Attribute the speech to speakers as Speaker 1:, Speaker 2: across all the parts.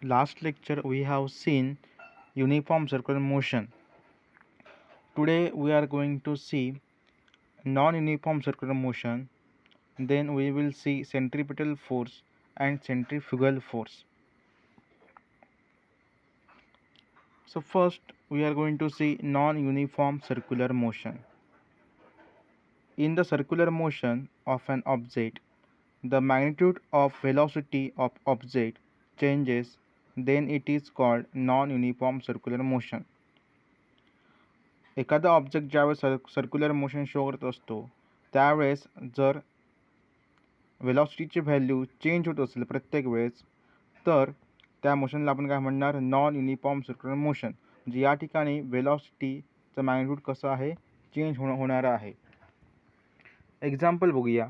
Speaker 1: Last lecture we have seen uniform circular motion. Today we are going to see non-uniform circular motion. Then we will see centripetal force and centrifugal force. So first we are going to see non-uniform circular motion. In the circular motion of an object, the magnitude of velocity of object changes, then it is called non-uniform circular motion. एखादा object ज्यावेळेस circular motion show करत असतो त्यावेळेस जर वेलॉसिटीची value change होत असेल प्रत्येक वेळेस तर त्या मोशनला आपण काय म्हणणार नॉन युनिफॉर्म सर्क्युलर मोशन. म्हणजे या ठिकाणी वेलॉसिटीचं मॅग्निट्यूड कसं आहे चेंज होणारं आहे. एक्झाम्पल बघूया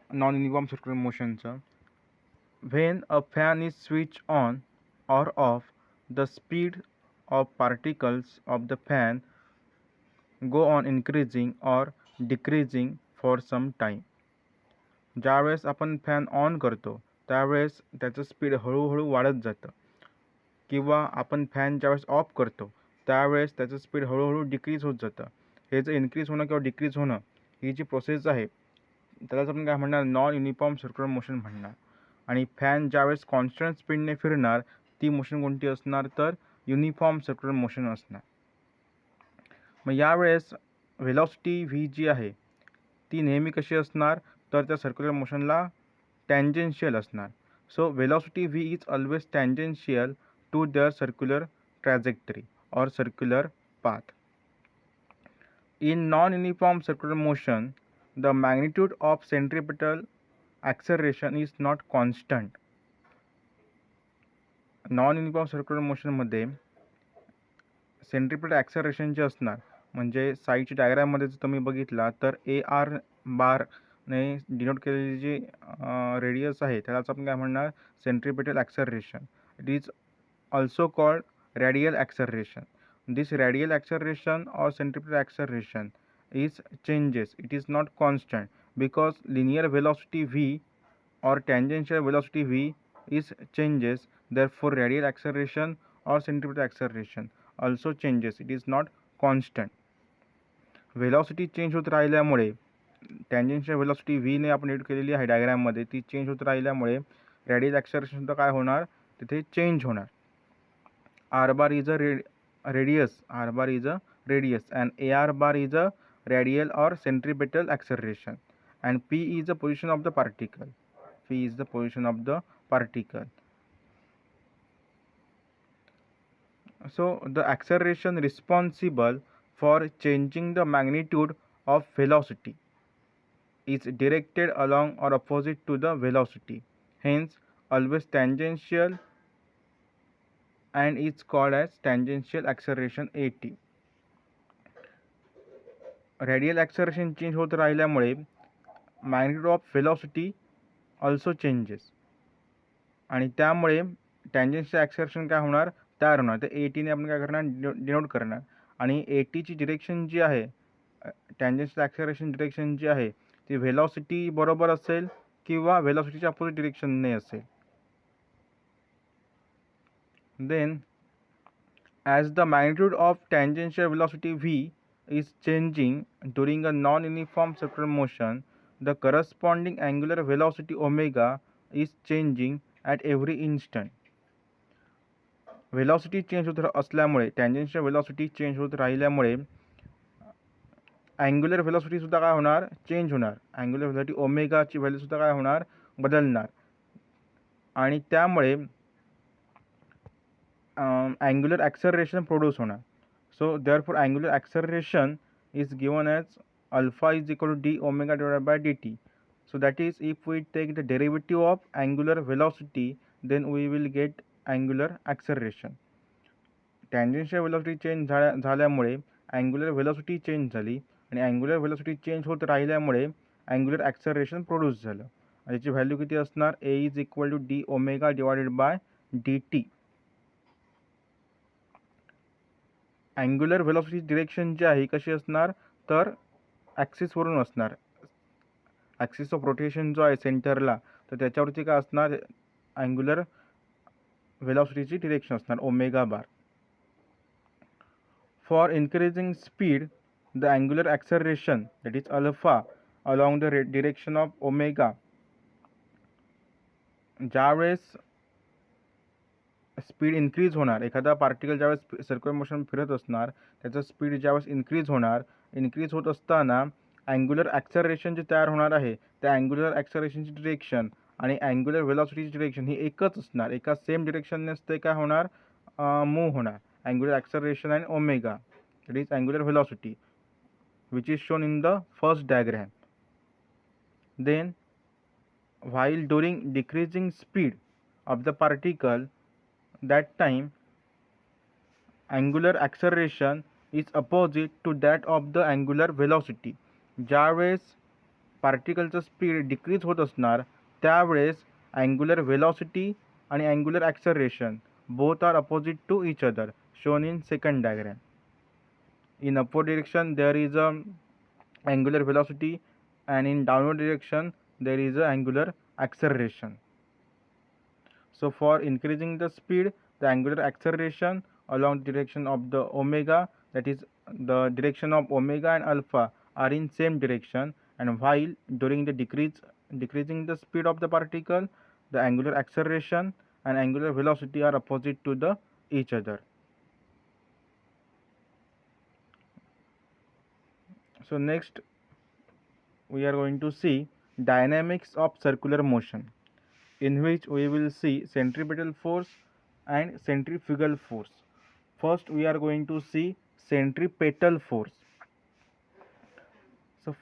Speaker 1: नॉन युनिफॉर्म सर्क्युलर मोशनचं. When a fan is switch on or off the speed of particles of the fan go on increasing or decreasing for some time. ज्यावेळेस आपण फॅन ऑन करतो त्यावेळेस त्याचं स्पीड हळूहळू वाढत जातं किंवा आपण फॅन ज्यावेळेस ऑफ करतो त्यावेळेस त्याचं स्पीड हळूहळू डिक्रीज होत जातं. हे जे इन्क्रीज होणं किंवा डिक्रीज होणं ही जी प्रोसेस आहे त्यालाच आपण काय म्हणणार नॉन युनिफॉर्म सर्क्युलर मोशन म्हणणार. आणि फॅन ज्यावेळेस कॉन्स्टंट स्पीडने फिरणार ती मोशन कोणती असणार तर युनिफॉर्म सर्क्युलर मोशन असणार. मग यावेळेस व्हेलॉसिटी व्ही जी आहे ती नेहमी कशी असणार तर त्या सर्क्युलर मोशनला टँजेन्शियल असणार. So velocity V is always tangential to their circular trajectory or circular path. In non uniform circular motion the magnitude of centripetal acceleration is not constant. Non uniform circular मोशनमध्ये centripetal acceleration जे असणार म्हणजे साईडच्या डायग्राममध्ये जर तुम्ही बघितला तर AR बारने denote केलेली जी रेडियस आहे त्यालाच आपण काय म्हणणार centripetal acceleration. It is also called radial acceleration. This radial acceleration or centripetal acceleration is changes. It is not constant because linear velocity v or tangential velocity v is changes. Therefore radial acceleration or centripetal acceleration also changes. It is not constant. Velocity change होत राहिल्यामुळे tangential velocity व्हीने आपण read केलेली आहे डायग्राममध्ये ती change होत राहिल्यामुळे radial acceleration सुद्धा काय होणार तिथे चेंज होणार. Are bar is a radius, r bar is a radius, and AR bar is a radial or centripetal acceleration, and P is the position of the particle. P is the position of the particle. So the acceleration responsible for changing the magnitude of velocity is directed along or opposite to the velocity, hence always tangential and is called as tangential acceleration AT. Radial acceleration change होत राहिल्यामुळे magnitude of velocity also changes आणि त्यामुळे tangential acceleration काय होणार तयार होणार. तर ATने आपण काय करणार डिनोट करणार आणि ATची डिरेक्शन जी आहे टँजेन्शियल ॲक्सलरेशन डिरेक्शन जी आहे ती व्हेलॉसिटी बरोबर असेल किंवा व्हेलॉसिटीच्या अपोजिट डिरेक्शनने असेल. Then as the magnitude of tangential velocity V is changing during a non-uniform circular motion, the corresponding angular velocity omega is changing at every instant. Velocity change होत असल्यामुळे टँजेन्शियल वेलॉसिटी चेंज होत राहिल्यामुळे angular वेलॉसिटीसुद्धा काय होणार change होणार. Angular velocity ओमेगाची व्हॅल्यूसुद्धा काय होणार बदलणार आणि त्यामुळे अँग्युलर ॲक्सलरेशन प्रोड्यूस होणार. So therefore angular acceleration is given as alpha is equal to d omega divided by dt. So that is if we take the derivative of angular velocity then we will get angular acceleration. Tangential velocity change झाल्यामुळे angular velocity change झाली आणि angular velocity change होत राहिल्यामुळे angular acceleration produce झालं. याची value किती असणार a is equal to d omega divided by dt. Angular velocity direction जी आहे कशी असणार तर ॲक्सिसवरून असणार. ॲक्सिस ऑफ रोटेशन जो आहे सेंटरला तर त्याच्यावरती काय असणार अँग्युलर व्हेलॉसिटीची डिरेक्शन असणार omega bar. For increasing speed the angular acceleration that is alpha along the direction of omega. ज्यावेळेस स्पीड इन्क्रीज होणार, एखादा पार्टिकल ज्यावेळेस सर्क्युलर मोशन फिरत असणार त्याचं स्पीड ज्यावेळेस इन्क्रीज होणार, इन्क्रीज होत असताना अँग्युलर ॲक्सलरेशन जे तयार होणार आहे त्या अँग्युलर ॲक्सलरेशनची डिरेक्शन आणि अँग्युलर व्हेलॉसिटीची डिरेक्शन ही एकच असणार. एका सेम डिरेक्शननेच ते काय होणार, मूव्ह होणार. अँग्युलर ॲक्सलरेशन आणि omega that is angular velocity which is shown in the first diagram. Then while during decreasing speed of the particle, that time angular acceleration is opposite to that of the angular velocity. ज्यावेळेस पार्टिकलचं speed decrease होत असणार त्यावेळेस angular velocity आणि angular acceleration both are opposite to each other, shown in second diagram. In upward direction there is a angular velocity and in downward direction there is a angular acceleration. So for increasing the speed, the angular acceleration along the direction of the omega, that is the direction of omega and alpha are in same direction, and while during the decreasing the speed of the particle, the angular acceleration and angular velocity are opposite to the each other. So next we are going to see dynamics of circular motion, in which we will see centripetal force and centrifugal force. First we are going to see centripetal force. So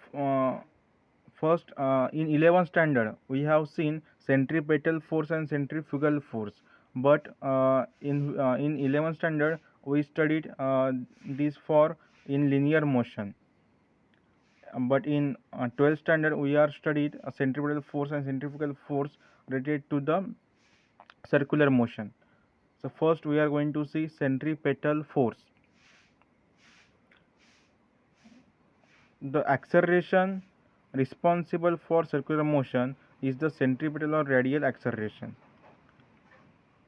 Speaker 1: first in 11th standard we have seen centripetal force and centrifugal force, but in 11th standard we studied this for in linear motion. But in 12th standard we are studied centripetal force and centrifugal force related to the circular motion. So first we are going to see centripetal force. The acceleration responsible for circular motion is the centripetal or radial acceleration.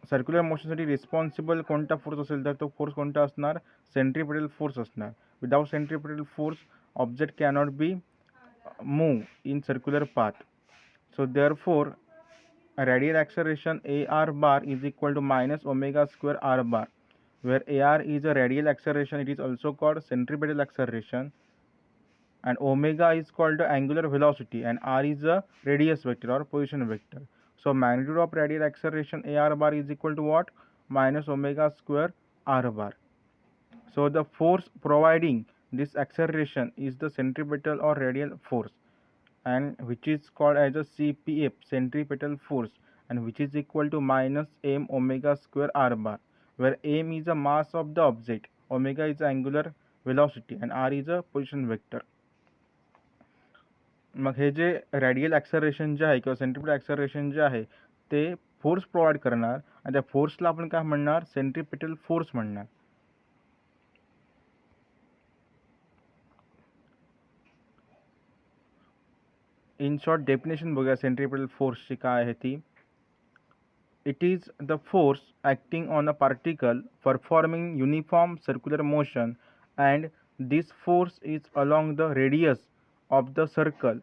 Speaker 1: Circular मोशनसाठी responsible कोणता force असेल तर तो force कोणता असणार, centripetal force असणार. Without centripetal force object cannot be move in circular path. So therefore radial acceleration AR bar is equal to minus omega square R bar, where AR is a radial acceleration, it is also called centripetal acceleration, and omega is called the angular velocity, and R is a radius vector or position vector. So magnitude of radial acceleration AR bar is equal to what? Minus omega square R bar. So the force providing this acceleration is the centripetal or radial force, and which is called as a CPF, centripetal force, and which is equal to minus m omega square R bar, where m is the mass of the object, omega is the angular velocity, and R is a position vector. मग हे जे radial acceleration जे आहे किंवा centripetal acceleration जे आहे ते force provide करणार, आणि त्या फोर्सला आपण काय म्हणणार, सेंट्रिपेटल फोर्स म्हणणार. इन शॉर्ट डेफिनेशन बघूया सेंट्रिपेटल फोर्सची काय आहे ती. It is the force acting on a particle performing uniform circular motion, and this force is along the radius of the circle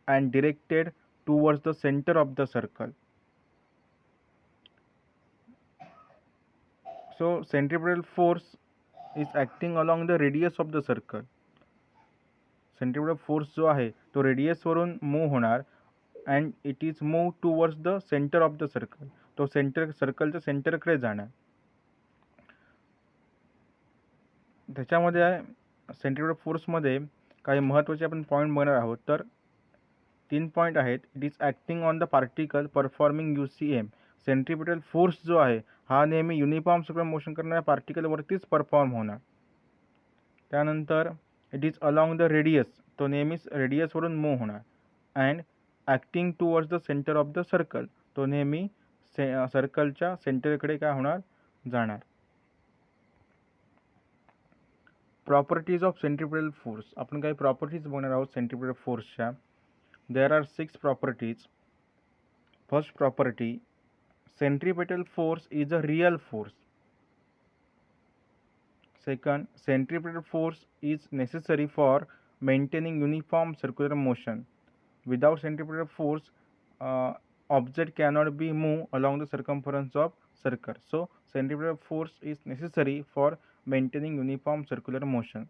Speaker 1: and directed towards the center of the circle. So centripetal force is acting along the radius of the circle. centripetal force जो आहे तो radius वरून move होणार, and it is move towards the center of the circle. तो centre सर्कलच्या सेंटरकडे जाणार. त्याच्यामध्ये centripetal फोर्समध्ये काही महत्त्वाचे आपण पॉईंट बघणार आहोत. तर 3 पॉईंट आहेत. It is acting on the particle performing UCM. Centripetal force जो आहे हा नेहमी युनिफॉर्म सर्क्युलर मोशन करणाऱ्या पार्टिकलवरतीच परफॉर्म होणार. त्यानंतर it is along the radius, तो नेहमीच रेडियसवरून मूव्ह होणार. And acting towards the centre of the circle, तो नेहमी सर्कलच्या सेंटरकडे काय होणार, जाणार. Properties of centripetal force. आपण काही प्रॉपर्टीज बघणार आहोत सेंट्रिपेटल फोर्सच्या. There are 6 properties. First property, centripetal force is a real force. Second, centripetal force is necessary for maintaining uniform circular motion. Without centripetal force, object cannot be moved along the circumference of circle. So, centripetal force is necessary for maintaining uniform circular motion.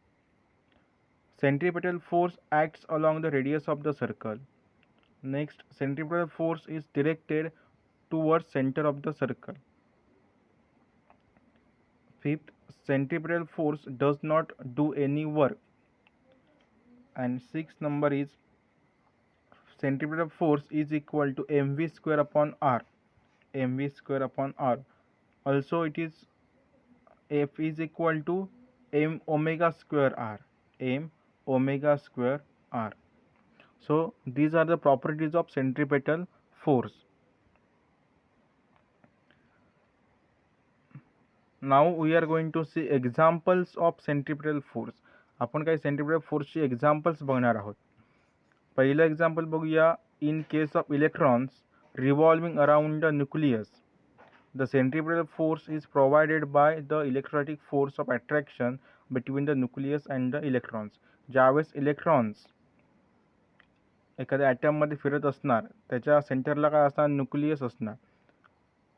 Speaker 1: Centripetal force acts along the radius of the circle. Next, centripetal force is directed towards center of the circle. Fifth, centripetal force does not do any work. And sixth number is centripetal force is equal to mv square upon r. mv square upon r. Also it is F is equal to m omega square r. m omega square r. So these are the properties of centripetal force. Now we are going to see examples of centripetal force. आपण काही centripetal forceची examples बघणार आहोत. पहिलं example बघूया. In case of electrons revolving around the nucleus, the centripetal force is provided by the electrostatic force of attraction between the nucleus and the electrons. ज्यावेळेस electrons एखाद्या ॲटममध्ये फिरत असणार, त्याच्या सेंटरला काय असणार, न्यूक्लियस असणार.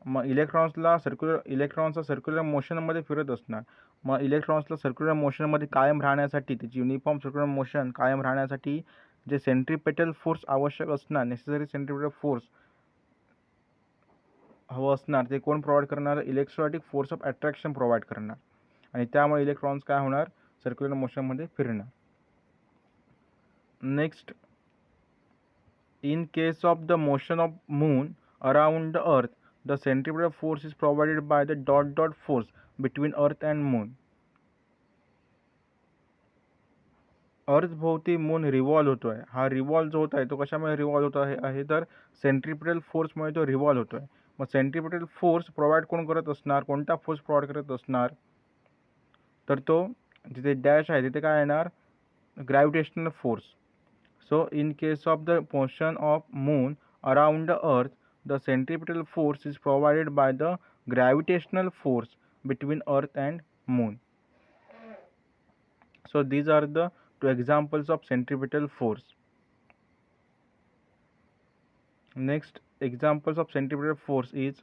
Speaker 1: मग इलेक्ट्रॉन्सचा सर्क्युलर मोशनमध्ये फिरत असणार. मग इलेक्ट्रॉन्सला सर्क्युलर मोशनमध्ये कायम राहण्यासाठी, त्याची युनिफॉर्म सर्क्युलर मोशन कायम राहण्यासाठी जे सेंट्रिपेटल फोर्स आवश्यक असणार, नेसेसरी सेंट्रिपेटल फोर्स हवं असणार, ते कोण प्रोव्हाइड करणार, electrostatic force of attraction provide करणार. आणि त्यामुळे इलेक्ट्रॉन्स काय होणार, सर्क्युलर मोशनमध्ये फिरणार. Next, in case of the motion of moon around the earth, the centripetal force is provided by the dot force between earth and moon. अर्थ भोवती moon revolve होतोय. हा revolve जो होत आहे तो कशामुळे रिव्हॉल्व होत आहे तर सेंट्रिपेटल फोर्समुळे तो रिव्हॉल्व होतोय. मग सेंट्रिपेटल फोर्स प्रोव्हाइड कोण करत असणार, कोणता फोर्स प्रोव्हाइड करत असणार, तर तो जिथे डॅश आहे तिथे काय येणार, gravitational force. So in case of the motion of moon around the earth, the centripetal force is provided by the gravitational force between earth and moon. So these are the two examples of centripetal force. Next examples of centripetal force is,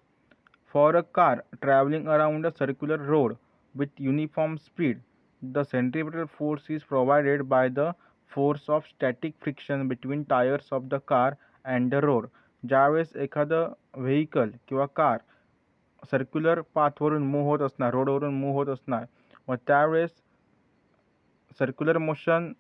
Speaker 1: for a car traveling around a circular road with uniform speed, the centripetal force is provided by the force of static friction between tires of the car and the road. ज्यावेळेस एखादं vehicle किंवा car circular पाथवरून move होत असणार, रोडवरून move होत असणार, मग त्यावेळेस circular motion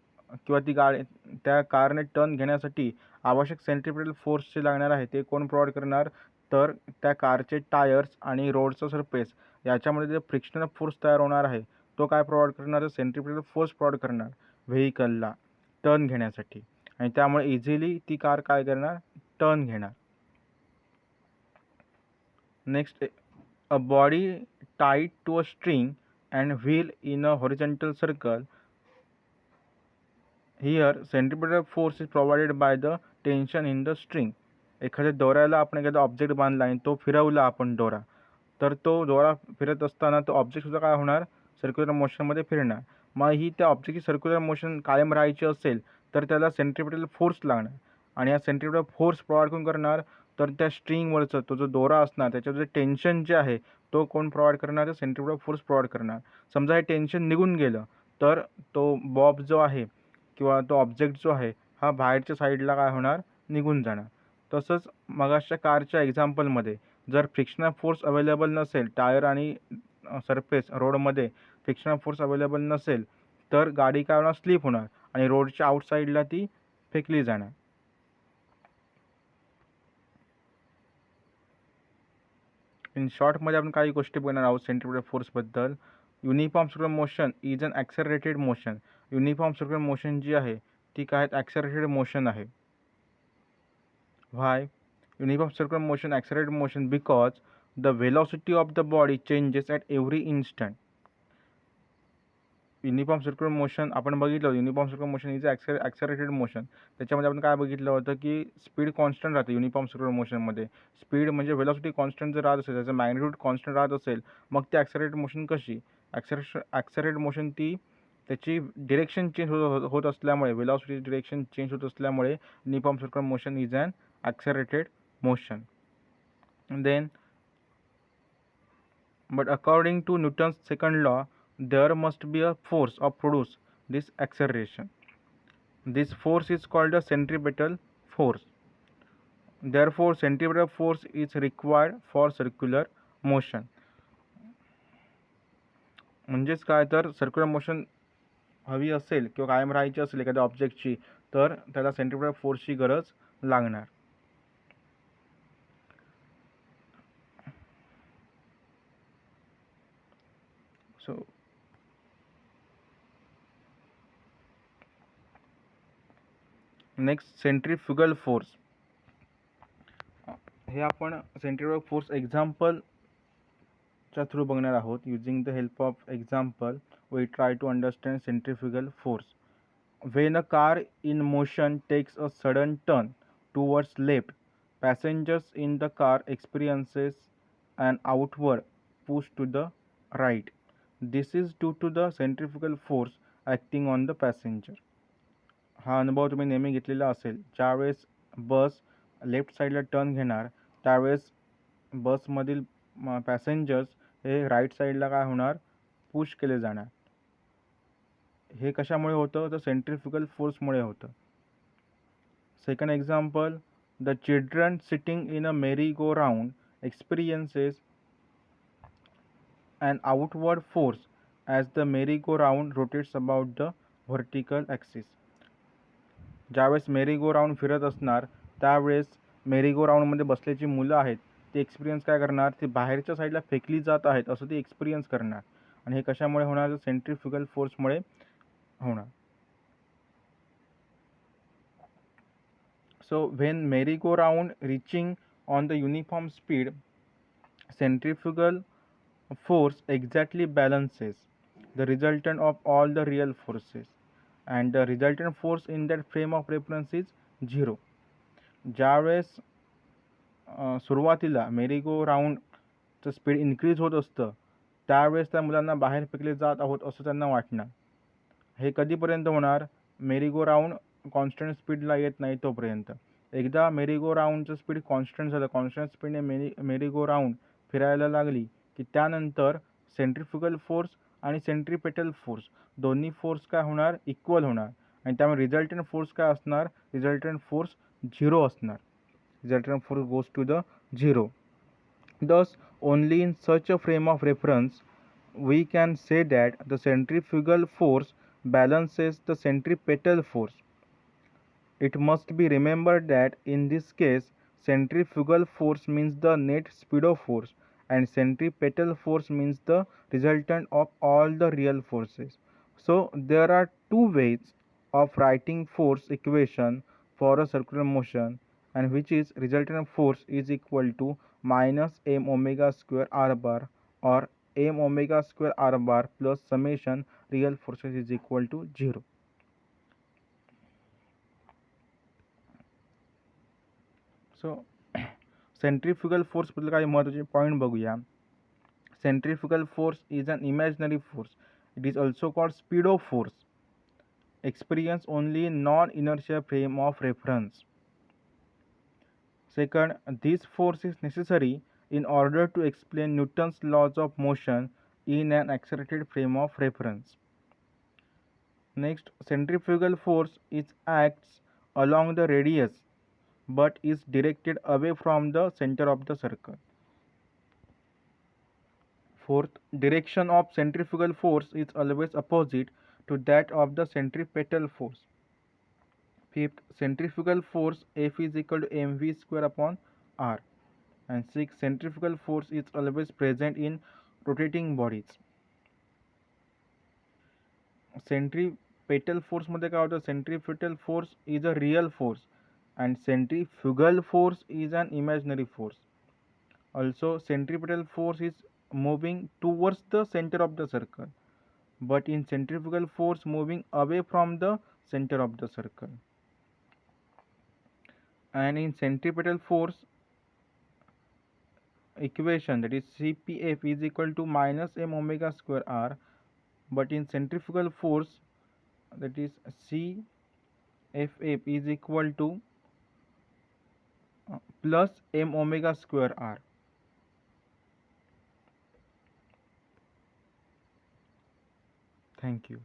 Speaker 1: किंवा ती गाडी त्या कारने टर्न घेण्यासाठी आवश्यक सेंट्रिपेटल फोर्स जे लागणार आहे ते कोण प्रोव्हाइड करणार, तर त्या कारचे टायर्स आणि रोडचा सरफेस याच्यामध्ये जे फ्रिक्शनल फोर्स तयार होणार आहे तो काय प्रोव्हाइड करणार, सेंट्रिपेटल फोर्स प्रोव्हाइड करणार व्हेकलला टर्न घेण्यासाठी. आणि त्यामुळे इझिली ती कार काय करणार, टर्न घेणार. Next, a body tied to a string and wheel in a horizontal circle. Here centripetal force is provided by the tension in the string. एखाद्या दोऱ्याला आपण एखादा ऑब्जेक्ट बांधला आणि तो फिरवला आपण दोरा, तर तो दोरा फिरत असताना तो ऑब्जेक्टसुद्धा काय होणार, सर्क्युलर मोशनमध्ये फिरणार. मग ही त्या ऑब्जेक्टची सर्क्युलर मोशन कायम राहायची असेल तर त्याला सेंट्रिपेटल फोर्स लागणार. आणि हा सेंट्रिपेटल फोर्स प्रोव्हाइड कोण करणार, तर त्या स्ट्रिंगवरचं तो जो दोरा असणार त्याच्यावर जे टेन्शन जे आहे तो कोण प्रोव्हाइड करणार, सेंट्रिपेटल फोर्स प्रोव्हाइड करणार. समजा हे टेन्शन निघून गेलं तर तो बॉब जो आहे किंवा तो ऑब्जेक्ट जो आहे हा बाहेरच्या साईडला काय होणार, निघून जाणार. तसंच मगाच्या कारच्या एक्झाम्पलमध्ये जर फ्रिक्शनल फोर्स अवेलेबल नसेल, टायर आणि सरफेस रोडमध्ये फ्रिक्शनल फोर्स अवेलेबल नसेल तर गाडी काय होणार, स्लिप होणार आणि रोडच्या आउटसाईडला ती फेकली जाणार. इन शॉर्टमध्ये आपण काही गोष्टी बघणार आहोत सेंट्रिपेटल फोर्सबद्दल. Uniform circular motion is an accelerated motion. Uniform circular motion जी आहे ती काय ॲक्सेलरेटेड मोशन आहे. Why uniform circular motion accelerated motion, because the velocity of the body changes at every instant. Uniform circular motion आपण बघितलं, uniform circular motion is accelerated motion. त्याच्यामध्ये आपण काय बघितलं होतं की स्पीड कॉन्स्टंट राहते युनिफॉर्म सर्क्युलर मोशनमध्ये. स्पीड म्हणजे व्हेलॉसिटी कॉन्स्टंट जर राहत असेल, त्याचं मॅग्निट्यूड कॉन्स्टंट राहत असेल, मग ती ॲक्सेलरेटेड मोशन कशी? ॲक्सेलरेटेड मोशन ती त्याची डिरेक्शन चेंज होत असल्यामुळे, व्हेलॉसिटी डिरेक्शन चेंज होत असल्यामुळे uniform circular motion is an accelerated motion. Then but according to Newton's second law, there must be a force of produce this acceleration. This force is called a centripetal force. Therefore, centripetal force is required for circular motion. म्हणजेच काय, तर circular motion हवी असेल किंवा कायम राहायची असेल एखाद्या ऑब्जेक्टची, तर त्याला सेंट्रिपेटल फोर्सची गरज लागणार. So next centrifugal force. हे आपण सेंट्रिपेटल फोर्स एक्झाम्पलच्या थ्रू बघणार आहोत. Using the help of example we try to understand centrifugal force. When a car in motion takes a sudden turn towards left, passengers in the car experiences an outward push to the right. This is due to the centrifugal force acting on the passenger. हा अनुभव तुम्ही नेहमी घेतलेला असेल. ज्यावेळेस बस left साईडला turn घेणार, त्यावेळेस बसमधील पॅसेंजर्स हे राईट साईडला काय होणार, पुश केले जाणार. हे कशामुळे होतं, तर सेंट्रिफ्युगल फोर्समुळे होतं. Second example, the children sitting in a merry go round experiences an outward force as the merry-go-round rotates about the vertical axis. ज्यावेळेस मेरी गो राऊंड फिरत असणार, त्यावेळेस मेरी गो राऊंडमध्ये बसलेली मुलं आहेत, ते एक्सपिरियन्स काय करणार, ती बाहेरच्या साईडला फेकली जात आहेत असं ती एक्सपिरियन्स करणार. आणि हे कशामुळे होणार, सेंट्रिफ्युगल फोर्समुळे होणार. So when merry-go-round reaching on the uniform speed, centrifugal force exactly balances the resultant of all the real forces, and the resultant force in that frame of reference is 0. ज्यावेळेस सुरुवातीला मेरी गो राऊंडचं speed increase होत असतं, त्यावेळेस त्या मुलांना बाहेर फेकले जात आहोत असं त्यांना वाटणार. हे कधीपर्यंत होणार, मेरी गो राऊंड कॉन्स्टंट स्पीडला येत नाही तोपर्यंत. एकदा मेरी गो राऊंडचं स्पीड कॉन्स्टंट झालं, कॉन्स्टंट स्पीडने मेरी गो राऊंड फिरायला लागली की त्यानंतर सेंट्रिफ्युगल फोर्स आणि सेंट्रिपेटल फोर्स दोन्ही फोर्स काय होणार, इक्वल होणार. आणि त्यामुळे रिझल्टंट फोर्स काय असणार, रिझल्टंट फोर्स 0 असणार. Resultant force goes to the 0. Thus, only in such a frame of reference we can say that the centrifugal force balances the centripetal force. It must be remembered that in this case, centrifugal force means the net speed of force and centripetal force means the resultant of all the real forces. So, there are two ways of writing force equation for a circular motion, and which is resultant force is equal to minus m omega square r bar or m omega square r bar plus summation real forces is equal to 0. So centrifugal फोर्सबद्दल काही महत्त्वाचे point बघूया. Centrifugal force is an imaginary force. It is also called speed of force. Experience only in non inertial frame of reference. Second, this force is necessary in order to explain Newton's laws of motion in an accelerated frame of reference. Next, centrifugal force acts along the radius but is directed away from the center of the circle. Fourth, direction of centrifugal force is always opposite to that of the centripetal force. Fifth, centrifugal force F is equal to mv square upon r. And sixth, centrifugal force is always present in rotating bodies. Centripetal force मध्ये काय होतं, centripetal force is a real force and centrifugal force is an imaginary force. Also, centripetal force is moving towards the center of the circle but in centrifugal force moving away from the center of the circle. And in centripetal force equation, that is Cpf is equal to minus m omega square r, but in centrifugal force, that is Cff is equal to plus m omega square r. Thank you.